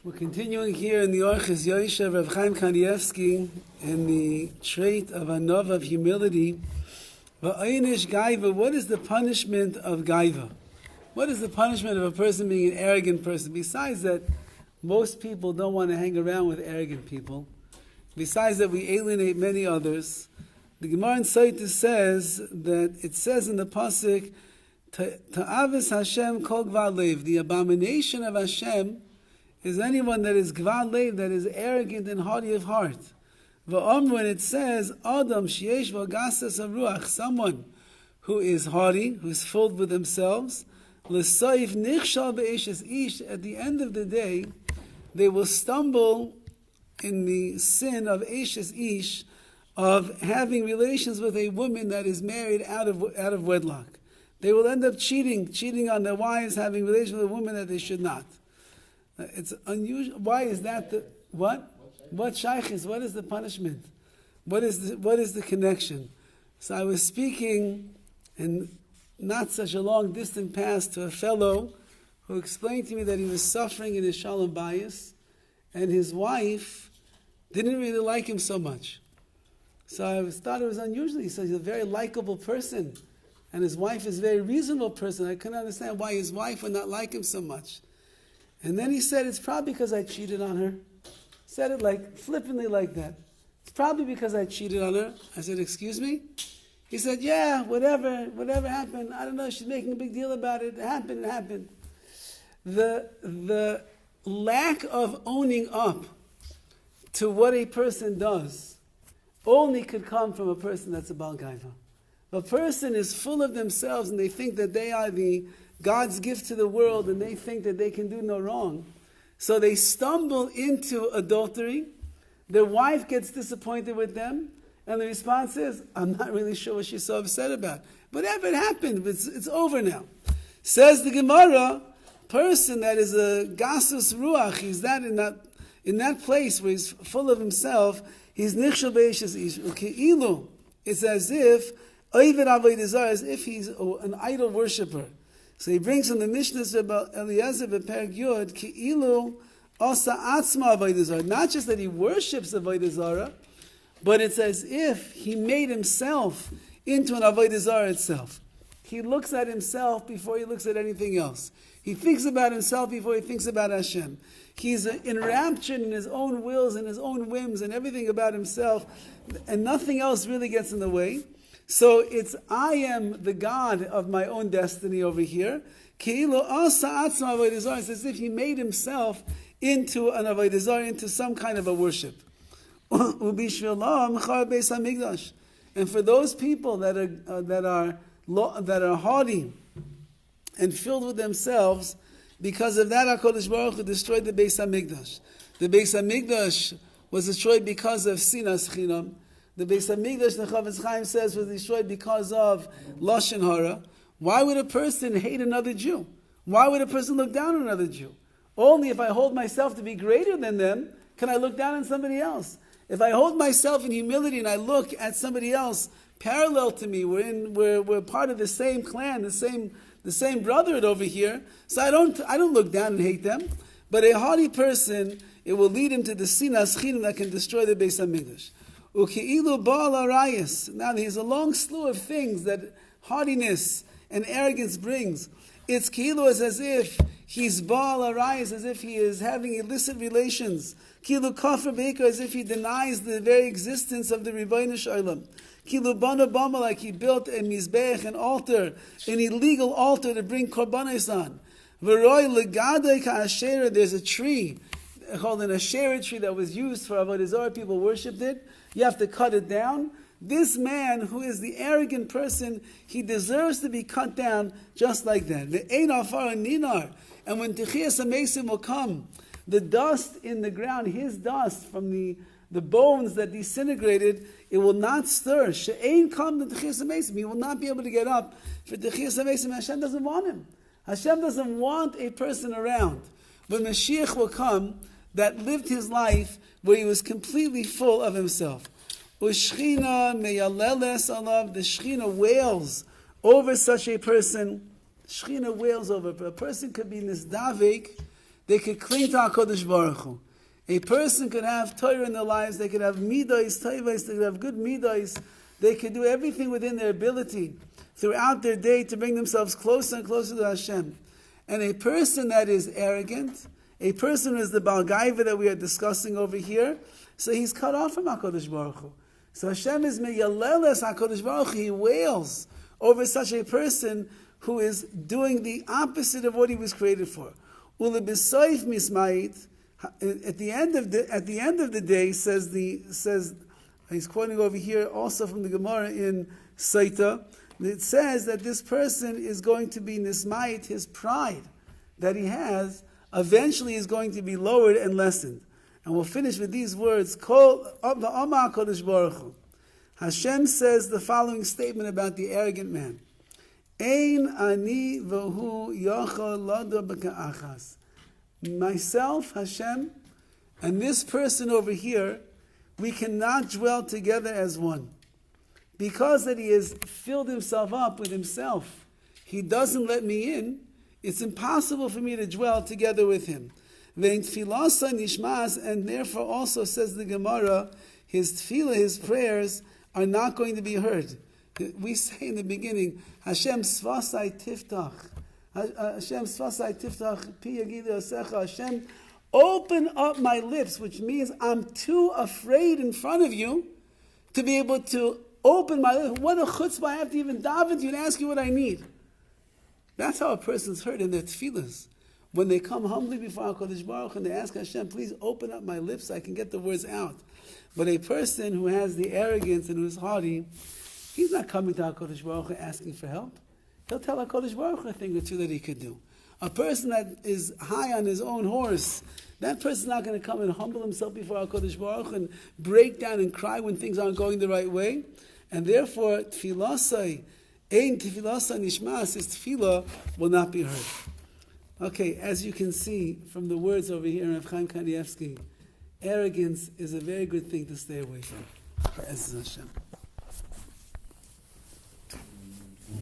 We're continuing here in the Orchos Yosher, Rav Chaim Kanievsky, in the trait of anov, of humility. Va'aynish gaiva, what is the punishment of gaiva? What is the punishment of a person being an arrogant person? Besides that, most people don't want to hang around with arrogant people. Besides that, we alienate many others. The Gemara in Sotah says that it says in the pasuk, Ta'avis Hashem kol gvar lev, the abomination of Hashem is anyone that is gvar lev, that is arrogant and haughty of heart. When it says Adam sheyesh v'gasas haruach, someone who is haughty, who is filled with themselves, l'soif nichshal be'eshes ish, at the end of the day, they will stumble in the sin of eshes ish, of having relations with a woman that is married out of wedlock. They will end up cheating on their wives, having relations with a woman that they should not. It's unusual. Why is that? What shaykhis? What is the punishment? What is the connection? So I was speaking in not such a long distant past to a fellow who explained to me that he was suffering in his shalom bayis, and his wife didn't really like him so much. So I thought it was unusual. He said he's a very likable person, and his wife is a very reasonable person. I couldn't understand why his wife would not like him so much. And then he said, it's probably because I cheated on her. Said it like flippantly like that. It's probably because I cheated on her. I said, excuse me? He said, yeah, whatever happened. I don't know, she's making a big deal about it. It happened. The lack of owning up to what a person does only could come from a person that's a Baal Gaiva. A person is full of themselves and they think that they are the God's gift to the world and they think that they can do no wrong. So they stumble into adultery. Their wife gets disappointed with them and the response is, I'm not really sure what she's so upset about. Whatever it happened, it's over now. Says the Gemara, person that is a gasus ruach, he's that in that place where he's full of himself, he's nichshel be'eshes ish. Uke'ilu, it's as if Oived avodah zarah, as if he's an idol worshipper. So he brings from the Mishnah about Eliezer v'perek Yud, Ki'ilu asa atzma avodah zarah. Not just that he worships avodah zarah, but it's as if he made himself into an avodah zarah itself. He looks at himself before he looks at anything else. He thinks about himself before he thinks about Hashem. He's enraptured in his own wills and his own whims and everything about himself, and nothing else really gets in the way. So it's, I am the God of my own destiny over here. It's as if he made himself into an avodah zarah, into some kind of a worship. And for those people that are haughty and filled with themselves, because of that, HaKadosh Baruch Hu destroyed the Beis HaMikdash. The Beis HaMikdash was destroyed because of sinas chinam. The Beis HaMikdash, the Rav Chaim says, was destroyed because of lashon hara. Why would a person hate another Jew? Why would a person look down on another Jew? Only if I hold myself to be greater than them, can I look down on somebody else. If I hold myself in humility and I look at somebody else parallel to me, we're part of the same clan, the same brotherhood over here. So I don't look down and hate them. But a haughty person, it will lead him to the sinas chinam that can destroy the Beis HaMikdash. Uke'ilu ba'al arayis. Now there's a long slew of things that haughtiness and arrogance brings. It's ki'ilu is as if he's ba'al arayis, as if he is having illicit relations. Ki'ilu kafir beikar, as if he denies the very existence of the Ribono Shel Olam. Ki'ilu bana bama, like he built a mizbeach, an altar, an illegal altar to bring korbanos on. V'roi legadei ka'asherah, there's a tree called an Asherah tree that was used for avodah zarah. People worshipped it. You have to cut it down. This man, who is the arrogant person, he deserves to be cut down just like that. The ein afar ninar, and when Techiyas HaMeisim will come, the dust in the ground, his dust from the bones that disintegrated, it will not stir. She'ein kam the Techiyas HaMeisim. He will not be able to get up for Techiyas HaMeisim. Hashem doesn't want him. Hashem doesn't want a person around. But Mashiach will come that lived his life where he was completely full of himself. Ushchina meyaleles alav, the Shechina wails over such a person. Shechina wails over. A person could be nisdavik they could cling to HaKadosh Baruch Hu. A person could have Torah in their lives, they could have midos, toivos, they could have good midos, they could do everything within their ability throughout their day to bring themselves closer and closer to Hashem. And a person that is arrogant, a person who is the Baal Gaiva that we are discussing over here, so he's cut off from HaKadosh Baruch Hu. So Hashem is meyaleles HaKadosh Baruch Hu, he wails over such a person who is doing the opposite of what he was created for. Ulebisoif mismayit, at the end of the day, says he's quoting over here also from the Gemara in Saita. It says that this person is going to be nismayit, his pride that he has eventually is going to be lowered and lessened. And we'll finish with these words: Kol v'amar Kodesh Baruch Hu. Hashem says the following statement about the arrogant man: Ein ani v'hu yochel lado b'ka'achas. Myself, Hashem, and this person over here, we cannot dwell together as one. Because that he has filled himself up with himself, he doesn't let me in, it's impossible for me to dwell together with him. Vein tfilasa nishmas, and therefore also, says the Gemara, his tefillah, his prayers, are not going to be heard. We say in the beginning, Hashem svasai tiftach. Hashem svasai tiftach pi yagidu asecha. Hashem, open up my lips, which means I'm too afraid in front of you to be able to open my lips. What a chutzpah, I have to even daven to you and ask you what I need. That's how a person's heard in their tefillahs. When they come humbly before HaKadosh Baruch Hu and they ask Hashem, please open up my lips so I can get the words out. But a person who has the arrogance and who is haughty, he's not coming to HaKadosh Baruch Hu asking for help. He'll tell HaKadosh Baruch Hu a thing or two that he could do. A person that is high on his own horse, that person's not going to come and humble himself before HaKadosh Baruch Hu and break down and cry when things aren't going the right way. And therefore, tfilasai, ein tfilasa nishmas, his tefillah will not be heard. Okay, as you can see from the words over here in Rav Chaim Kanievsky, arrogance is a very good thing to stay away from. Hashem.